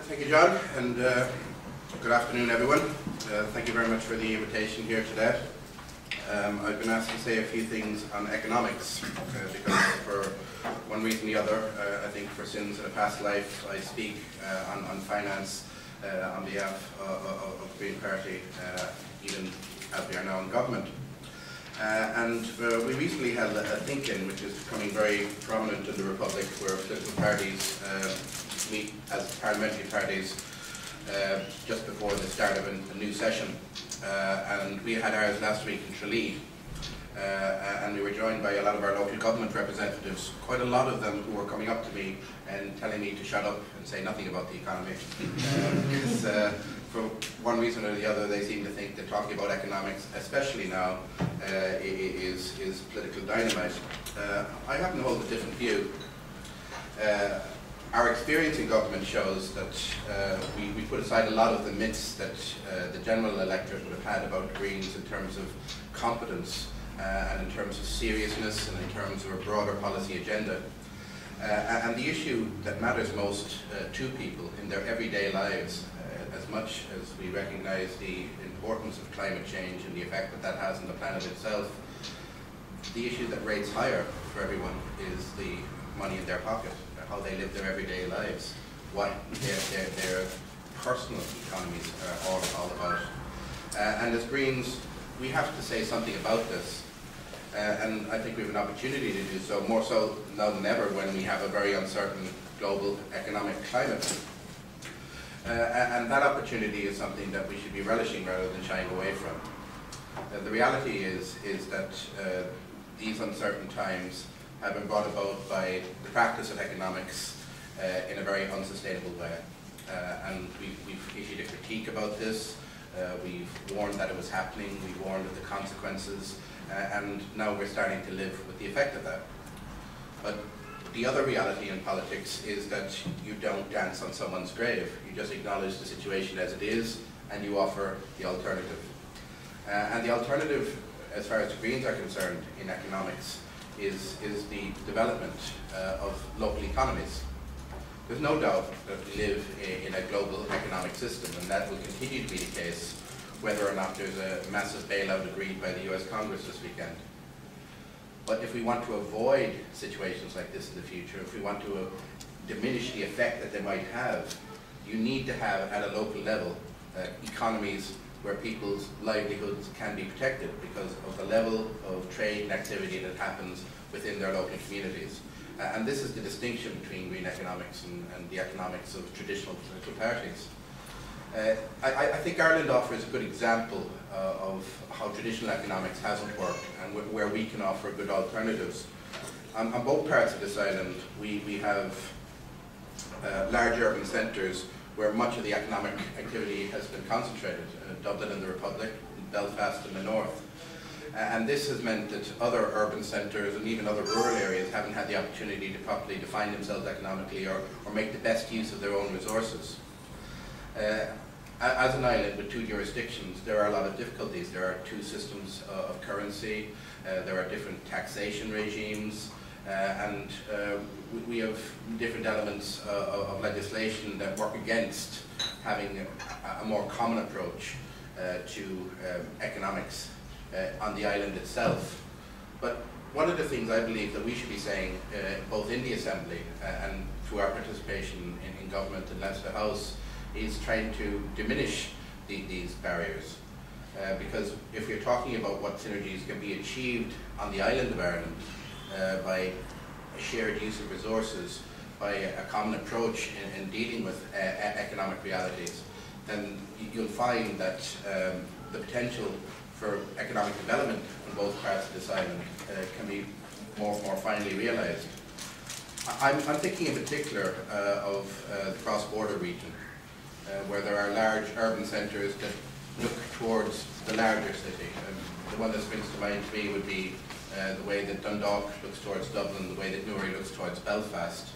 Thank you, John, and good afternoon, everyone. Thank you very much for the invitation here today. I've been asked to say a few things on economics, because for one reason or the other, I think for sins in a past life, I speak on finance on behalf of the Green Party, even as we are now in government. We recently held a think-in, which is becoming very prominent in the Republic, where political parties meet as parliamentary parties just before the start of a new session. And we had ours last week in Tralee, and we were joined by a lot of our local government representatives, quite a lot of them who were coming up to me and telling me to shut up and say nothing about the economy. Because for one reason or the other, they seem to think that talking about economics, especially now, is political dynamite. I happen to hold a different view. Our experience in government shows that we put aside a lot of the myths that the general electorate would have had about Greens in terms of competence and in terms of seriousness and in terms of a broader policy agenda. And the issue that matters most to people in their everyday lives, as much as we recognise the importance of climate change and the effect that that has on the planet itself, the issue that rates higher for everyone is the money in their pocket, how they live their everyday lives, what their personal economies are all about. And as Greens, we have to say something about this. And I think we have an opportunity to do so, more so now than ever when we have a very uncertain global economic climate. And that opportunity is something that we should be relishing rather than shying away from. The reality is that these uncertain times have been brought about by the practice of economics in a very unsustainable way. And we've issued a critique about this. We've warned that it was happening. We warned of the consequences. And now we're starting to live with the effect of that. But the other reality in politics is that you don't dance on someone's grave. You just acknowledge the situation as it is, and you offer the alternative. And the alternative, as far as the Greens are concerned in economics, is the development of local economies. There's no doubt that we live in a global economic system, and that will continue to be the case whether or not there's a massive bailout agreed by the US Congress this weekend. But if we want to avoid situations like this in the future, if we want to diminish the effect that they might have, you need to have, at a local level, economies where people's livelihoods can be protected because of the level of trade and activity that happens within their local communities. And this is the distinction between green economics and the economics of traditional political parties. I think Ireland offers a good example of how traditional economics hasn't worked and where we can offer good alternatives. On both parts of this island, we have large urban centres where much of the economic activity has been concentrated, Dublin in the Republic, Belfast in the north. And this has meant that other urban centres and even other rural areas haven't had the opportunity to properly define themselves economically or make the best use of their own resources. As an island with two jurisdictions, there are a lot of difficulties. There are two systems of currency, there are different taxation regimes, and we have different elements of legislation that work against having a more common approach to economics on the island itself. But one of the things I believe that we should be saying, both in the Assembly and through our participation in government and Leinster House, is trying to diminish these barriers. Because if you're talking about what synergies can be achieved on the island of Ireland by a shared use of resources, by a common approach in dealing with economic realities, then you'll find that the potential for economic development on both parts of this island can be more finely realised. I'm thinking in particular of the cross-border region, where there are large urban centres that look towards the larger city. The one that springs to mind to me would be the way that Dundalk looks towards Dublin, the way that Newry looks towards Belfast.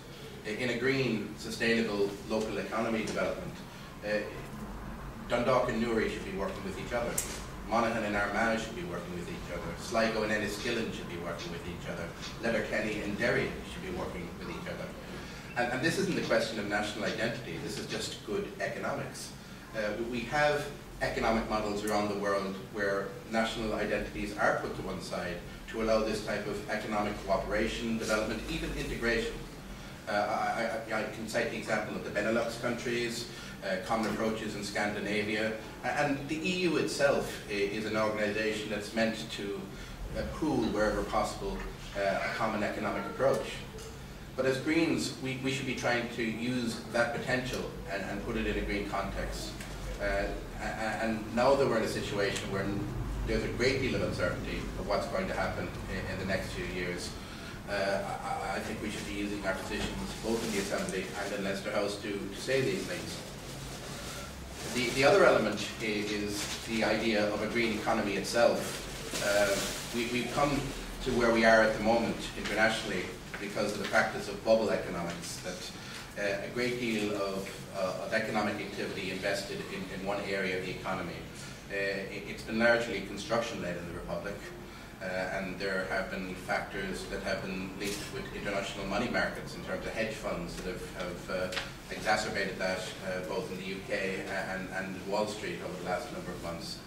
In a green, sustainable local economy development, Dundalk and Newry should be working with each other. Monaghan and Armagh should be working with each other. Sligo and Enniskillen should be working with each other. Letterkenny and Derry should be working with each other. And this isn't a question of national identity, this is just good economics. We have economic models around the world where national identities are put to one side to allow this type of economic cooperation, development, even integration. I can cite the example of the Benelux countries, common approaches in Scandinavia, and the EU itself is an organisation that's meant to pool, wherever possible, a common economic approach. But as Greens, we should be trying to use that potential and put it in a green context. And now that we're in a situation where there's a great deal of uncertainty of what's going to happen in the next few years, I think we should be using our positions both in the Assembly and in Leinster House to say these things. The other element is the idea of a green economy itself. We've come to where we are at the moment internationally because of the practice of bubble economics, that a great deal of economic activity invested in one area of the economy. It's been largely construction-led in the Republic, and there have been factors that have been linked with international money markets in terms of hedge funds that have exacerbated that both in the UK and Wall Street over the last number of months.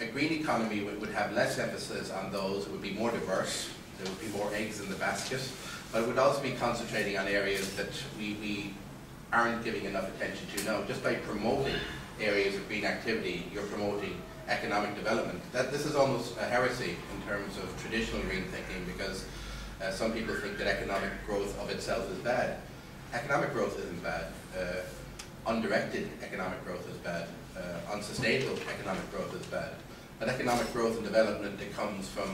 A green economy would have less emphasis on those, it would be more diverse, there would be more eggs in the basket, but it would also be concentrating on areas that we aren't giving enough attention to now. Just by promoting areas of green activity, you're promoting economic development. This is almost a heresy in terms of traditional green thinking, because some people think that economic growth of itself is bad. Economic growth isn't bad. Undirected economic growth is bad. Unsustainable economic growth is bad. But economic growth and development that comes from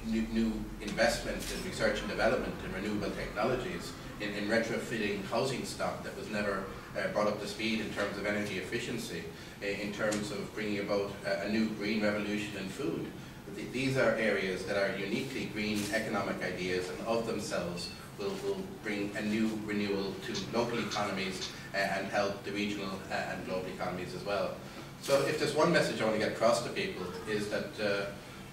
new investment in research and development in renewable technologies, in retrofitting housing stock that was never brought up to speed in terms of energy efficiency, in terms of bringing about a new green revolution in food. These are areas that are uniquely green economic ideas, and of themselves will bring a new renewal to local economies and help the regional and global economies as well. So if there's one message I want to get across to people, is that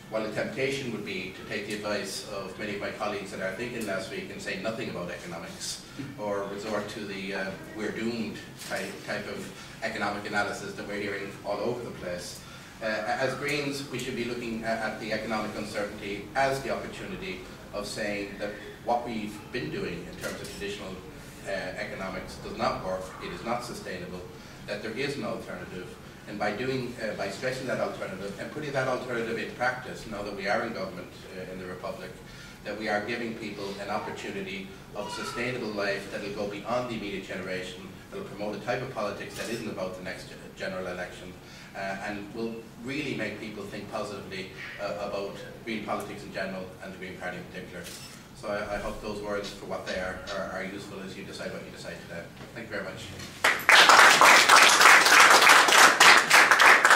while the temptation would be to take the advice of many of my colleagues that are thinking last week and say nothing about economics, or resort to the we're doomed type of economic analysis that we're hearing all over the place, as Greens we should be looking at the economic uncertainty as the opportunity of saying that what we've been doing in terms of traditional economics does not work, it is not sustainable, that there is an alternative. And by stressing that alternative and putting that alternative in practice, now that we are in government in the Republic, that we are giving people an opportunity of a sustainable life that will go beyond the immediate generation, that will promote a type of politics that isn't about the next general election, and will really make people think positively about green politics in general and the Green Party in particular. So I hope those words, for what they are useful as you decide what you decide today. Thank you very much.